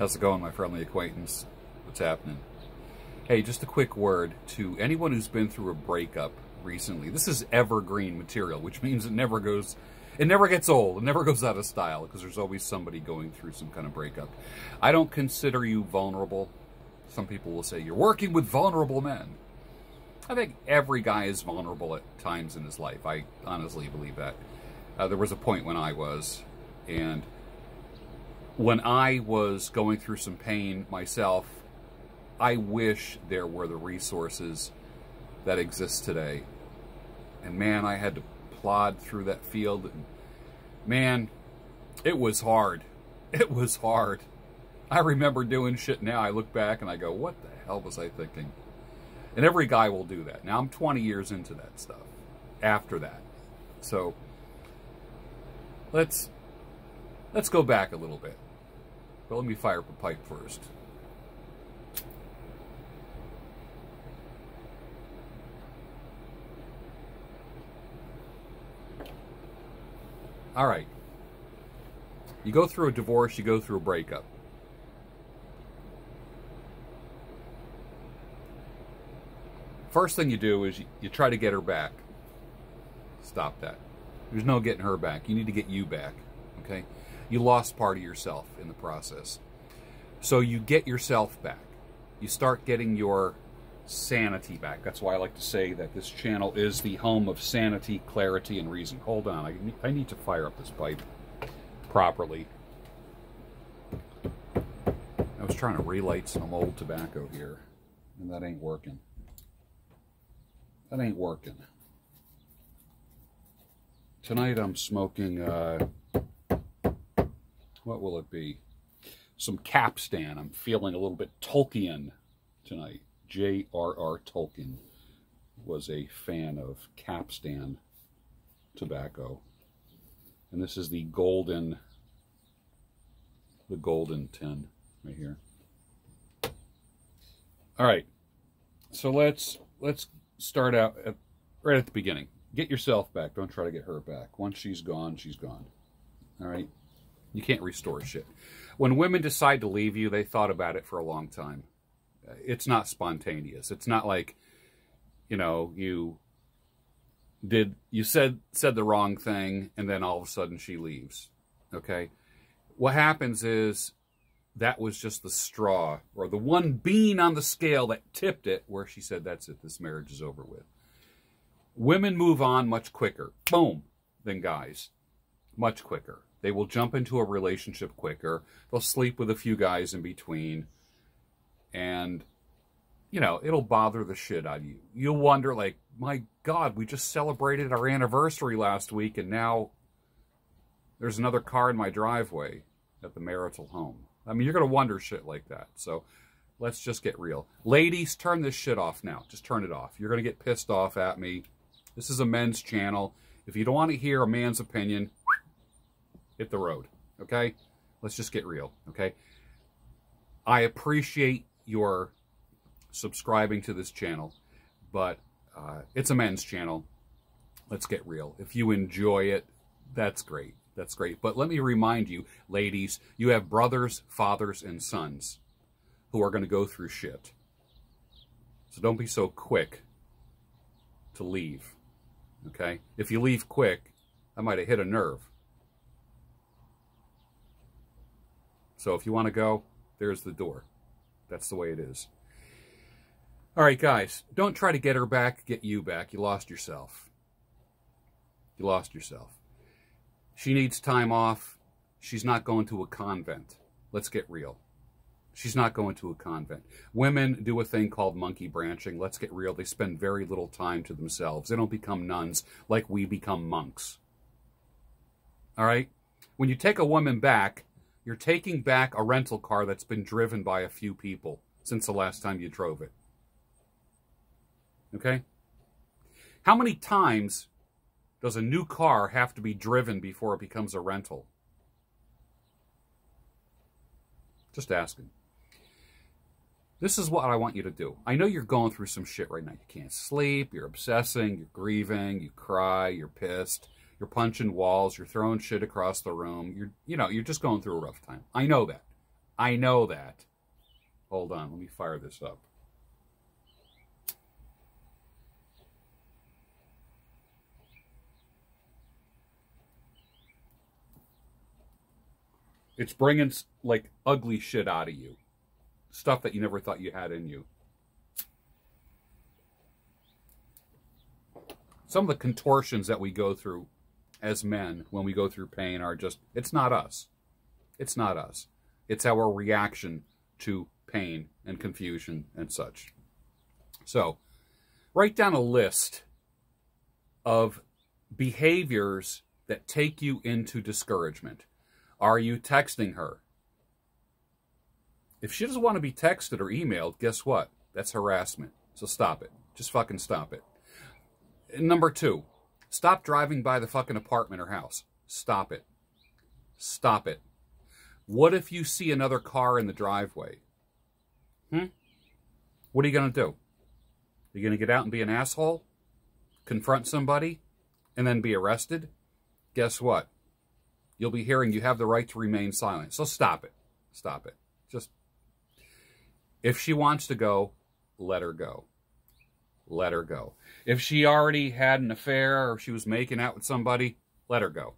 How's it going, my friendly acquaintance? What's happening? Hey, just a quick word to anyone who's been through a breakup recently. This is evergreen material, which means it never gets old, it never goes out of style, because there's always somebody going through some kind of breakup. I don't consider you vulnerable. Some people will say, you're working with vulnerable men. I think every guy is vulnerable at times in his life. I honestly believe that. There was a point when I was, and when I was going through some pain myself, I wish there were the resources that exist today. And man, I had to plod through that field. And man, it was hard. It was hard. I remember doing shit now. I look back and I go, what the hell was I thinking? And every guy will do that. Now I'm 20 years into that stuff. After that. So let's go back a little bit. But let me fire up a pipe first. All right. You go through a divorce, you go through a breakup. First thing you do is you try to get her back. Stop that. There's no getting her back. You need to get you back, okay? You lost part of yourself in the process. So you get yourself back. You start getting your sanity back. That's why I like to say that this channel is the home of sanity, clarity, and reason. Hold on. I need to fire up this pipe properly. I was trying to relight some old tobacco here, and that ain't working. That ain't working. Tonight I'm smoking, what will it be? Some Capstan. I'm feeling a little bit Tolkien tonight. J.R.R. Tolkien was a fan of Capstan tobacco. And this is the golden tin right here. All right. So let's start out right at the beginning. Get yourself back. Don't try to get her back. Once she's gone, she's gone. All right? You can't restore shit. When women decide to leave you, they thought about it for a long time. It's not spontaneous. It's not like, you know, you said the wrong thing and then all of a sudden she leaves. Okay? What happens is that was just the straw or the one bean on the scale that tipped it where she said, that's it, this marriage is over with. Women move on much quicker, boom, than guys. Much quicker. They will jump into a relationship quicker. They'll sleep with a few guys in between. And, you know, it'll bother the shit out of you. You'll wonder, like, my God, we just celebrated our anniversary last week, and now there's another car in my driveway at the marital home. I mean, you're going to wonder shit like that. So let's just get real. Ladies, turn this shit off now. Just turn it off. You're going to get pissed off at me. This is a men's channel. If you don't want to hear a man's opinion, hit the road, okay? Let's just get real, okay? I appreciate your subscribing to this channel, but it's a men's channel. Let's get real. If you enjoy it, that's great. That's great. But let me remind you, ladies, you have brothers, fathers, and sons who are going to go through shit. So don't be so quick to leave, okay? If you leave quick, I might have hit a nerve. So if you want to go, there's the door. That's the way it is. All right, guys, don't try to get her back, get you back. You lost yourself. You lost yourself. She needs time off. She's not going to a convent. Let's get real. She's not going to a convent. Women do a thing called monkey branching. Let's get real. They spend very little time to themselves. They don't become nuns like we become monks. All right? When you take a woman back, you're taking back a rental car that's been driven by a few people since the last time you drove it. Okay? How many times does a new car have to be driven before it becomes a rental? Just asking. This is what I want you to do. I know you're going through some shit right now. You can't sleep, you're obsessing, you're grieving, you cry, you're pissed, you're punching walls, you're throwing shit across the room. You're just going through a rough time. I know that. I know that. Hold on, let me fire this up. It's bringing, like, ugly shit out of you. Stuff that you never thought you had in you. Some of the contortions that we go through as men when we go through pain are just, it's not us. It's not us. It's our reaction to pain and confusion and such. So, write down a list of behaviors that take you into discouragement. Are you texting her? If she doesn't want to be texted or emailed, guess what? That's harassment. So stop it. Just fucking stop it. Number 2, stop driving by the fucking apartment or house. Stop it. Stop it. What if you see another car in the driveway? What are you going to do? Are you going to get out and be an asshole? Confront somebody? And then be arrested? Guess what? You'll be hearing you have the right to remain silent. So stop it. Stop it. Just, if she wants to go, let her go. Let her go. If she already had an affair or she was making out with somebody, let her go.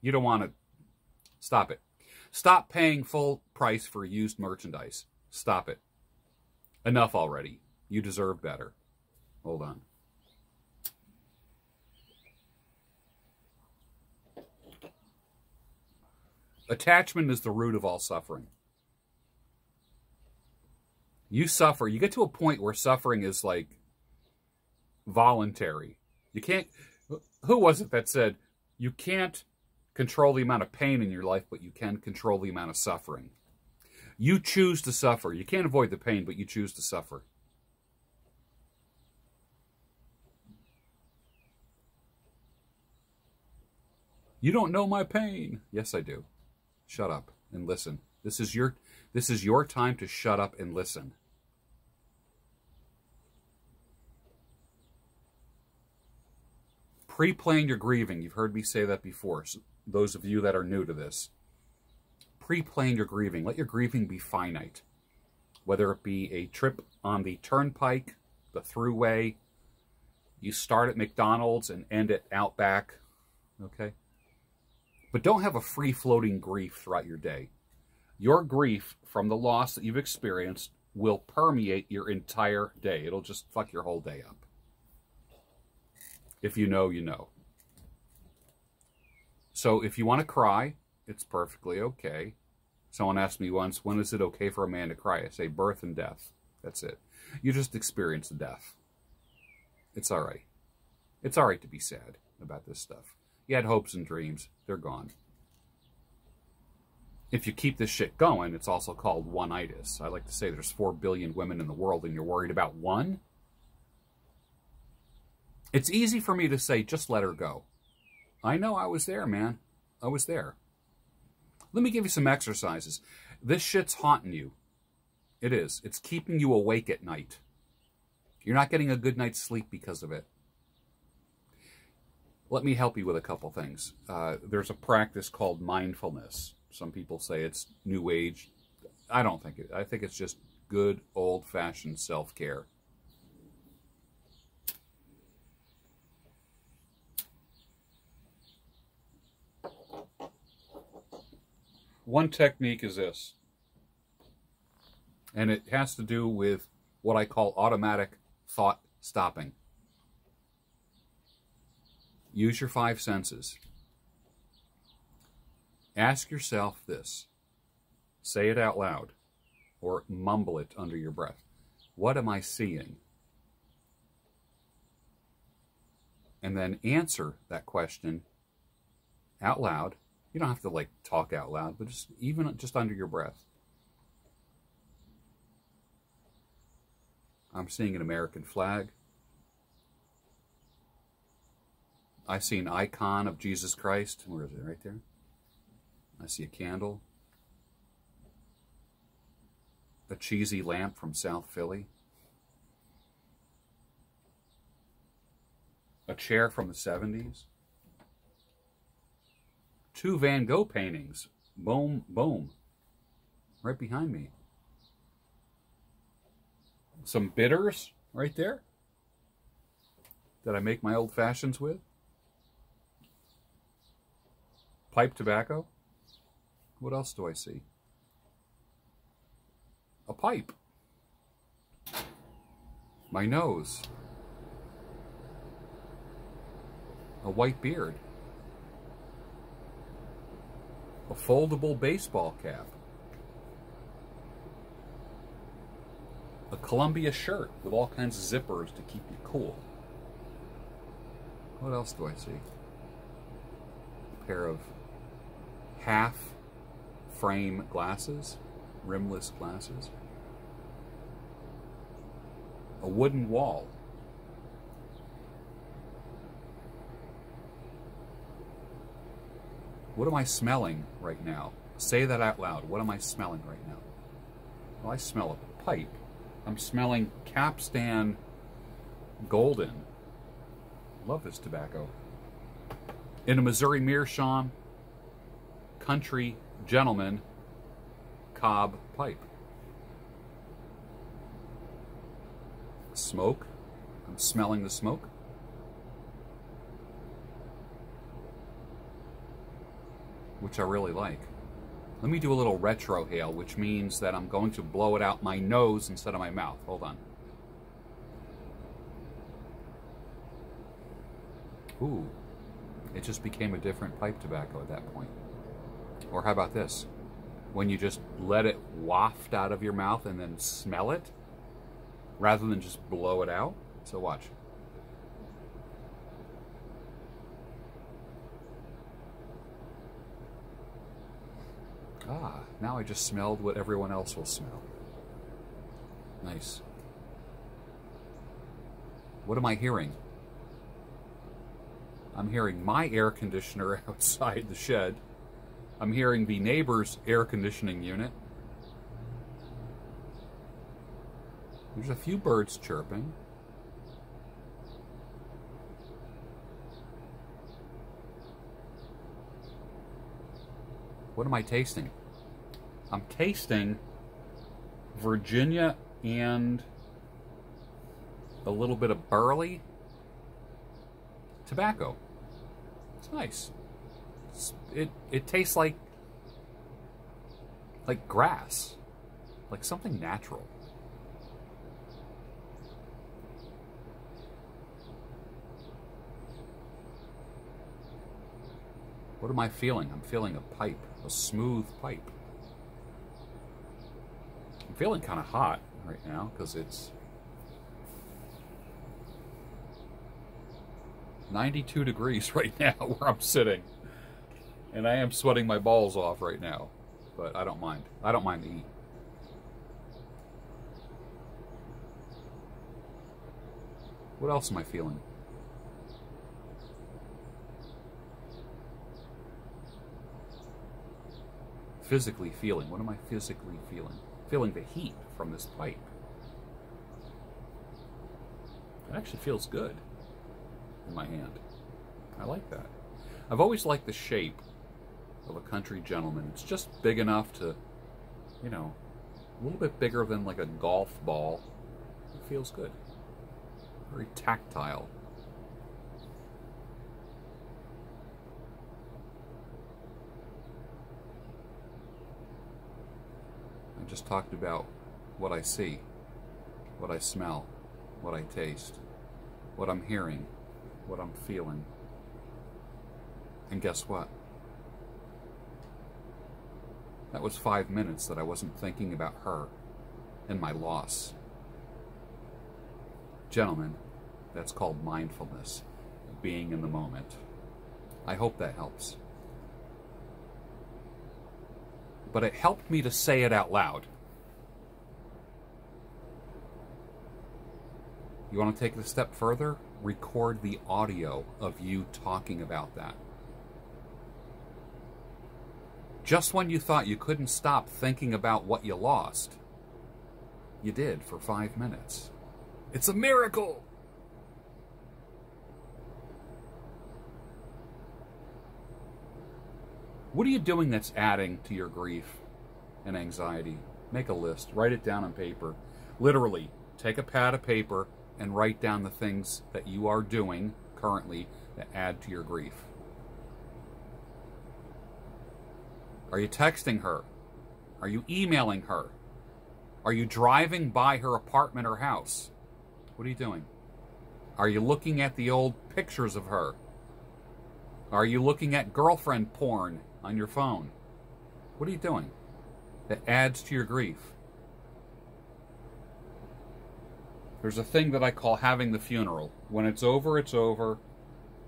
You don't want to. Stop it. Stop paying full price for used merchandise. Stop it. Enough already. You deserve better. Hold on. Attachment is the root of all suffering. You suffer. You get to a point where suffering is like voluntary. You can't. Who was it that said you can't control the amount of pain in your life, but you can control the amount of suffering? You choose to suffer. You can't avoid the pain, but you choose to suffer. You don't know my pain. Yes, I do. Shut up and listen. This is your time to shut up and listen. Pre-plan your grieving. You've heard me say that before. So those of you that are new to this. Pre-plan your grieving. Let your grieving be finite. Whether it be a trip on the turnpike, the thruway, you start at McDonald's and end at Outback. Okay? But don't have a free-floating grief throughout your day. Your grief from the loss that you've experienced will permeate your entire day. It'll just fuck your whole day up. If you know, you know. So if you want to cry, it's perfectly okay. Someone asked me once, when is it okay for a man to cry? I say birth and death. That's it. You just experience the death. It's all right. It's all right to be sad about this stuff. You had hopes and dreams. They're gone. If you keep this shit going, it's also called one-itis. I like to say there's 4 billion women in the world and you're worried about one? It's easy for me to say, just let her go. I know, I was there, man. I was there. Let me give you some exercises. This shit's haunting you. It is. It's keeping you awake at night. You're not getting a good night's sleep because of it. Let me help you with a couple things. There's a practice called mindfulness. Some people say it's new age. I don't think it. I think it's just good old-fashioned self-care. One technique is this, and it has to do with what I call automatic thought stopping. Use your 5 senses. Ask yourself this. Say it out loud or mumble it under your breath. What am I seeing? And then answer that question out loud. You don't have to like talk out loud, but just under your breath. I'm seeing an American flag. I see an icon of Jesus Christ. Where is it? Right there. I see a candle. A cheesy lamp from South Philly. A chair from the 70s. 2 Van Gogh paintings. Boom, boom. right behind me. Some bitters right there that I make my old fashions with. Pipe tobacco. What else do I see? A pipe. My nose. A white beard. A foldable baseball cap. A Columbia shirt with all kinds of zippers to keep you cool. What else do I see? A pair of half-frame glasses, rimless glasses. A wooden wall. What am I smelling right now? Say that out loud. What am I smelling right now? Well, I smell a pipe. I'm smelling Capstan Golden. Love this tobacco. In a Missouri Meerschaum Country Gentleman cob pipe. Smoke. I'm smelling the smoke. Which I really like. Let me do a little retrohale, which means that I'm going to blow it out my nose instead of my mouth. Hold on. Ooh, it just became a different pipe tobacco at that point. Or how about this? When you just let it waft out of your mouth and then smell it, rather than just blow it out. So watch. Ah, now I just smelled what everyone else will smell. Nice. What am I hearing? I'm hearing my air conditioner outside the shed. I'm hearing the neighbor's air conditioning unit. There's a few birds chirping. What am I tasting? I'm tasting Virginia and a little bit of burley tobacco. It's nice. It tastes like grass, like something natural. What am I feeling? I'm feeling a pipe, a smooth pipe. I'm feeling kind of hot right now because it's 92 degrees right now where I'm sitting. And I am sweating my balls off right now, but I don't mind. I don't mind the heat. What else am I feeling? Physically feeling. What am I physically feeling? Feeling the heat from this pipe. It actually feels good in my hand. I like that. I've always liked the shape of a country gentleman. It's just big enough to, you know, a little bit bigger than like a golf ball. It feels good. Very tactile. I just talked about what I see, what I smell, what I taste, what I'm hearing, what I'm feeling. And guess what? That was 5 minutes that I wasn't thinking about her and my loss. Gentlemen, that's called mindfulness, being in the moment. I hope that helps. But it helped me to say it out loud. You want to take it a step further? Record the audio of you talking about that. Just when you thought you couldn't stop thinking about what you lost, you did for 5 minutes. It's a miracle! What are you doing that's adding to your grief and anxiety. Make a list. Write it down on paper. Literally, take a pad of paper and write down the things that you are doing currently that add to your grief. Are you texting her? Are you emailing her? Are you driving by her apartment or house? What are you doing? Are you looking at the old pictures of her? Are you looking at girlfriend porn on your phone? What are you doing that adds to your grief? There's a thing that I call having the funeral. When it's over, it's over.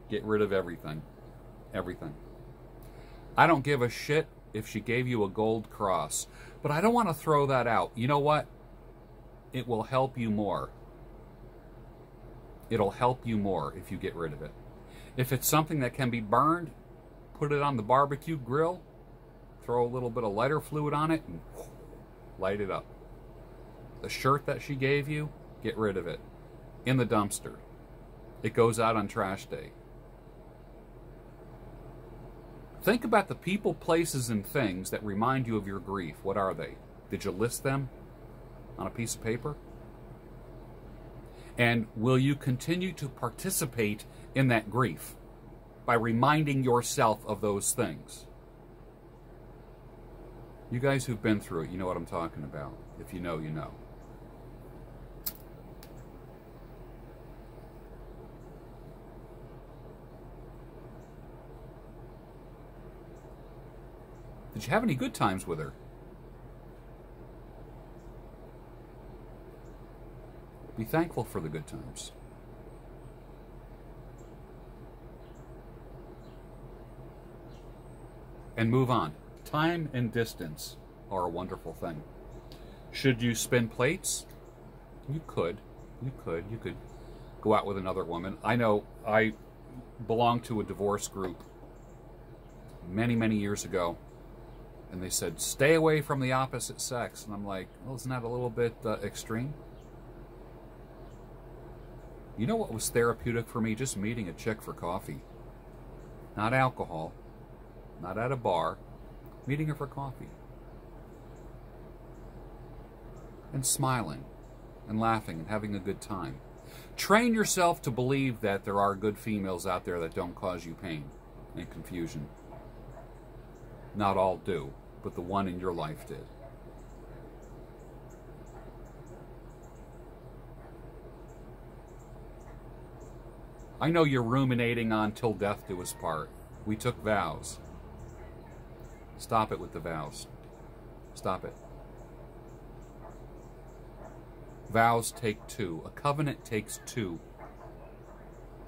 Get rid of everything. Everything. I don't give a shit if she gave you a gold cross, but I don't want to throw that out. You know what? It will help you more. It'll help you more if you get rid of it. If it's something that can be burned, put it on the barbecue grill, throw a little bit of lighter fluid on it, and light it up. The shirt that she gave you, get rid of it. In the dumpster. It goes out on trash day. Think about the people, places, and things that remind you of your grief. What are they? Did you list them on a piece of paper? And will you continue to participate in that grief by reminding yourself of those things? You guys who've been through it, you know what I'm talking about. If you know, you know. Did you have any good times with her? Be thankful for the good times. And move on. Time and distance are a wonderful thing. Should you spin plates? You could. You could go out with another woman. I know I belonged to a divorce group many, many years ago. And they said, stay away from the opposite sex. And I'm like, well, isn't that a little bit extreme? You know what was therapeutic for me? Just meeting a chick for coffee. Not alcohol. Not at a bar. Meeting her for coffee. And smiling. And laughing and having a good time. Train yourself to believe that there are good females out there that don't cause you pain and confusion. Not all do, but the one in your life did. I know you're ruminating on till death do us part. We took vows. Stop it with the vows. Stop it. Vows take two. A covenant takes two.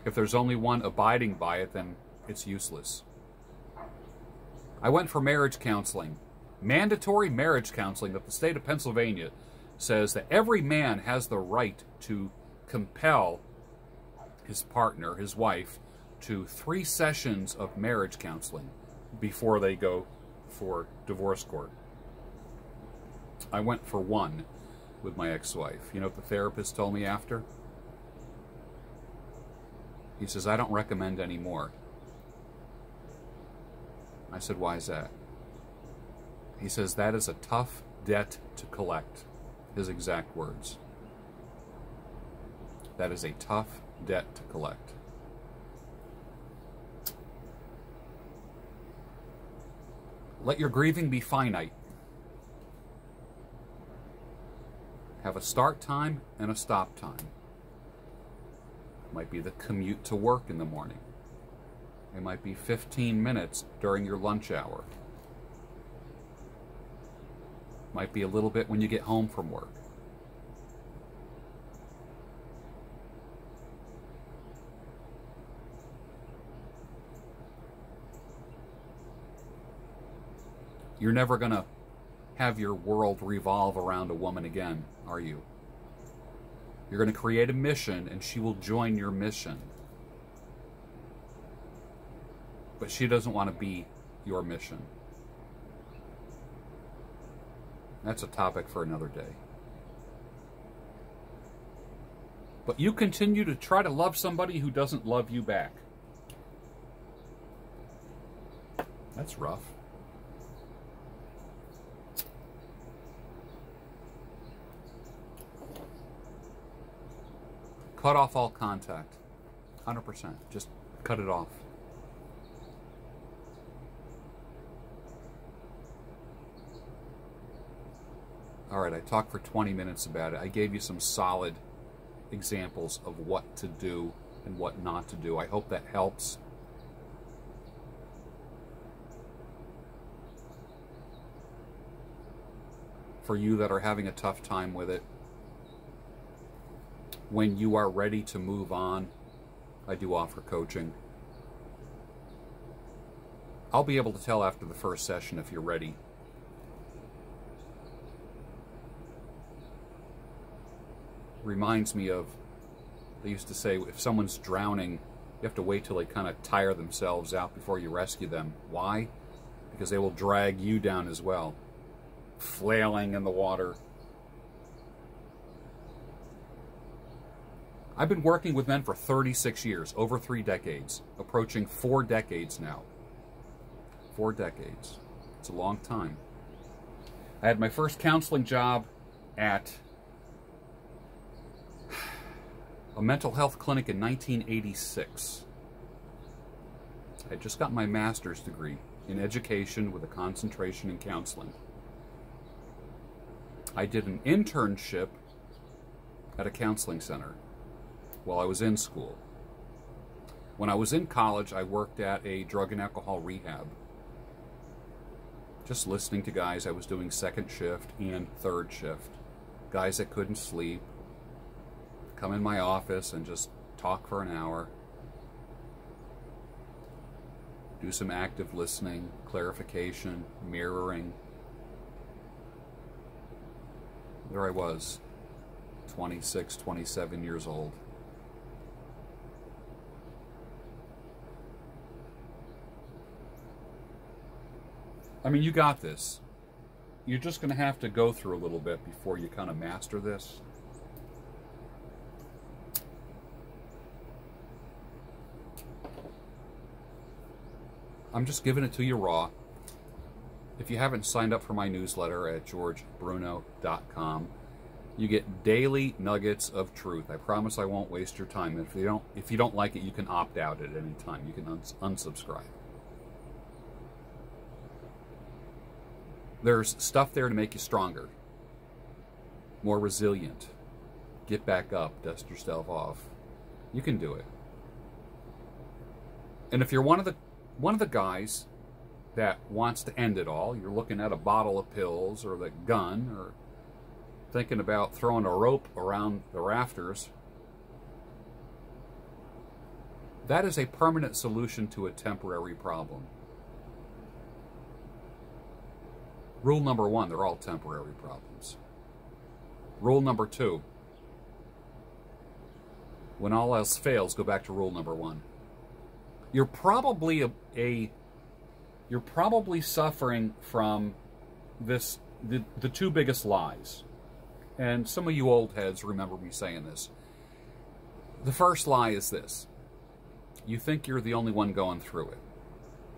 If there's only one abiding by it, then it's useless. I went for marriage counseling. Mandatory marriage counseling that the state of Pennsylvania says that every man has the right to compel his partner, his wife, to 3 sessions of marriage counseling before they go for divorce court. I went for 1 with my ex-wife. You know what the therapist told me after? He says, I don't recommend any more. I said, why is that? He says, that is a tough debt to collect. His exact words. That is a tough debt to collect. Let your grieving be finite. Have a start time and a stop time. It might be the commute to work in the morning. It might be 15 minutes during your lunch hour. It might be a little bit when you get home from work. You're never going to have your world revolve around a woman again, are you? You're going to create a mission, and she will join your mission. But she doesn't want to be your mission. That's a topic for another day. But you continue to try to love somebody who doesn't love you back. That's rough. Cut off all contact. 100%. Just cut it off. All right, I talked for 20 minutes about it. I gave you some solid examples of what to do and what not to do. I hope that helps. For you that are having a tough time with it, when you are ready to move on, I do offer coaching. I'll be able to tell after the first session if you're ready. Reminds me of, they used to say, if someone's drowning, you have to wait till they kind of tire themselves out before you rescue them. Why? Because they will drag you down as well, flailing in the water. I've been working with men for 36 years, over 3 decades, approaching 4 decades now. 4 decades. It's a long time. I had my first counseling job at a mental health clinic in 1986. I had just got my master's degree in education with a concentration in counseling. I did an internship at a counseling center while I was in school. When I was in college, I worked at a drug and alcohol rehab. Just listening to guys. I was doing 2nd shift and 3rd shift. Guys that couldn't sleep. Come in my office and just talk for an hour. Do some active listening, clarification, mirroring. There I was, 26, 27 years old. I mean, you got this. You're just going to have to go through a little bit before you kind of master this. I'm just giving it to you raw. If you haven't signed up for my newsletter at georgebruno.com, you get daily nuggets of truth. I promise I won't waste your time. If you don't like it, you can opt out at any time. You can unsubscribe. There's stuff there to make you stronger, more resilient. Get back up, dust yourself off. You can do it. And if you're one of the guys that wants to end it all, you're looking at a bottle of pills or the gun or thinking about throwing a rope around the rafters, that is a permanent solution to a temporary problem. Rule number 1, they're all temporary problems. Rule number 2, when all else fails, go back to rule number 1. You're probably you're probably suffering from the 2 biggest lies. And some of you old heads remember me saying this. The first lie is this: you think you're the only one going through it.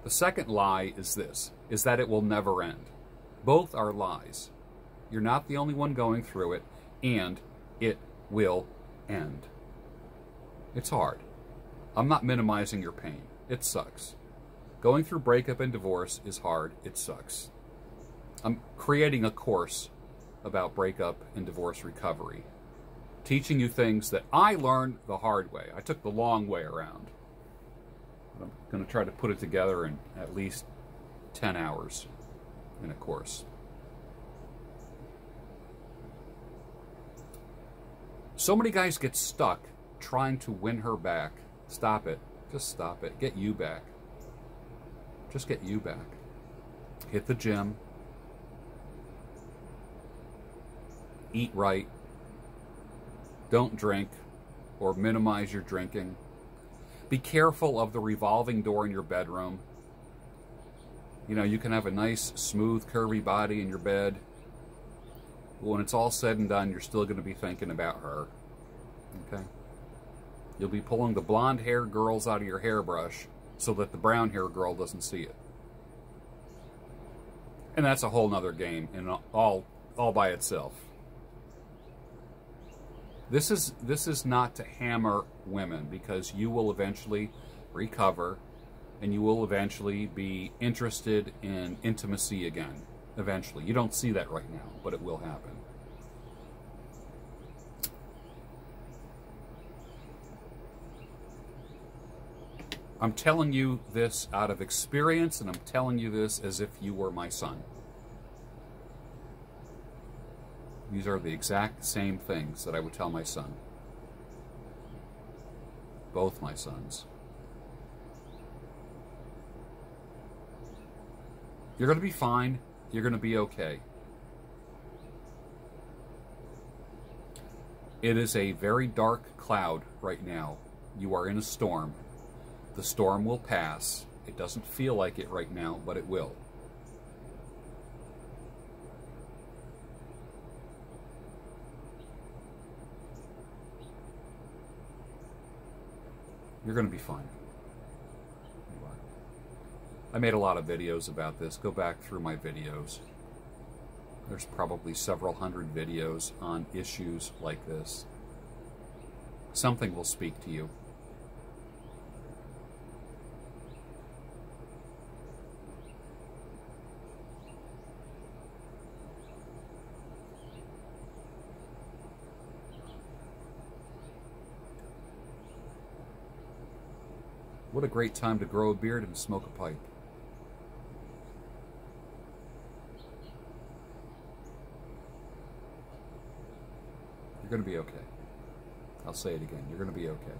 The second lie is this, is that it will never end. Both are lies. You're not the only one going through it, and it will end. It's hard. I'm not minimizing your pain. It sucks. Going through breakup and divorce is hard. It sucks. I'm creating a course about breakup and divorce recovery, teaching you things that I learned the hard way. I took the long way around. I'm going to try to put it together in at least 10 hours in a course. So many guys get stuck trying to win her back. Stop it. Just stop it. Get you back. Just get you back. Hit the gym. Eat right. Don't drink or minimize your drinking. Be careful of the revolving door in your bedroom. You know, you can have a nice, smooth, curvy body in your bed. But when it's all said and done, you're still going to be thinking about her. Okay? You'll be pulling the blonde hair girls out of your hairbrush so that the brown hair girl doesn't see it. And that's a whole nother game in all by itself. This is not to hammer women, because you will eventually recover and you will eventually be interested in intimacy again. Eventually. You don't see that right now, but it will happen. I'm telling you this out of experience, and I'm telling you this as if you were my son. These are the exact same things that I would tell my son. Both my sons. You're going to be fine. You're going to be okay. It is a very dark cloud right now. You are in a storm. The storm will pass. It doesn't feel like it right now, but it will. You're going to be fine. You are. I made a lot of videos about this. Go back through my videos. There's probably several hundred videos on issues like this. Something will speak to you. What a great time to grow a beard and smoke a pipe. You're going to be okay. I'll say it again. You're going to be okay.